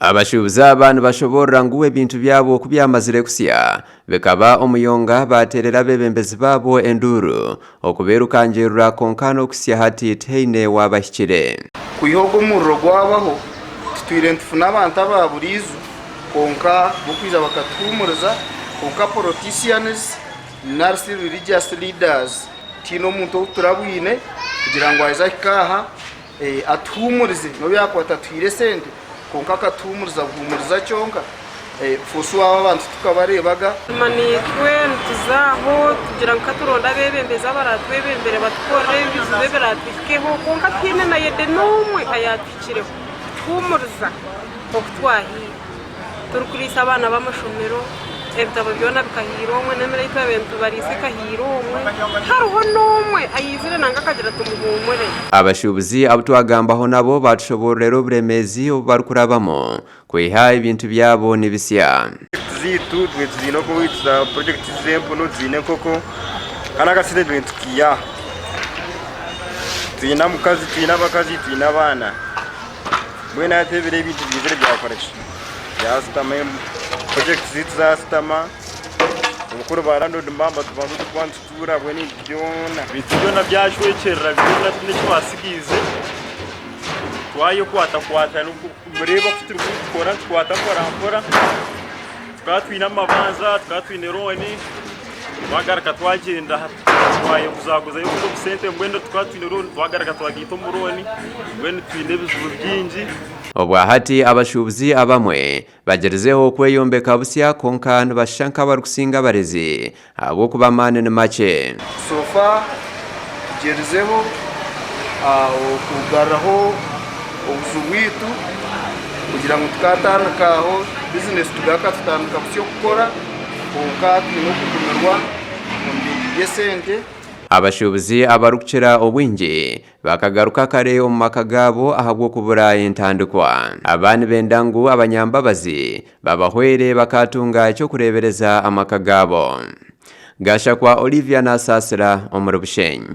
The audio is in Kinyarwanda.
Abashubuzi abantu bashobora nguwe bintu byabo kubyamazire kusya bekaba omuyonga baterera Abeebembezi babo enduru okuberukangerura konkano kusya hati teine wabahikire kuyihogo murro gwabaho twire ntufuna abantu ababurizo konka bukwiza bakatumuriza konka politicians narsi religious leaders tino muntu turabwine kugira ngo aiza kaha atumurize no byakwata twire sente konka katumuriza guhumuriza cyonka fusu abantu tukabarebaga manitwe tuzaho kugira ngo katuronda Abeebembezi abaratwebembere batwore bizuze beratwikeho konka twine na yede nomwe ayatwikireho humuriza okutwahi turukurisa abana b'amashomero ebitabo byona bikahiromwe nemere y'abantu barise kahiromwe haruho nomwe ayizire nanga kagira tumuhumure. Abashubuzi abutwagambaho nabo batushoborera oburemezi obubarukurabamo kwiha ibintu byabo nibisya zitu twezino ko witsa project zempo no zine koko kana kaside twentukiya twina mukazi twina bakazi twina bana bwena atebere ibintu bizere byakoresha yasitama project zitza stama ukuru barando ndamba tubantu twantura bweni byona byashwekerera byona n'icwasigize twayo kwata mureba kufite gukora twata twatwina amabanza twatwine roni twagaraka twagenda twaye kuzaguza yo ko sente mbwendo twatwine roni twagaraka twagito muroni mbwendo twine bizubu byinji obwa hati abashubuzi abamwe bagerezeho kweyombeka busya konkano bashanka barukusinga barezi abo kubamane ne make sofa tugerezeho kugaraho obuzuwitu kugira ngo tukatandikaho business tugaka tutandika busyo gukora konka no kugumirwa mu byesente. Abashubuzi abarukira obwingi bakagaruka kare mu makagabo ahabw'okubura entandikwa abani bendangu abanyambabazi babahwere bakatunga cyo kurebereza amakagabo gasha kwa Olivia na Sasira omuri Bushenyi.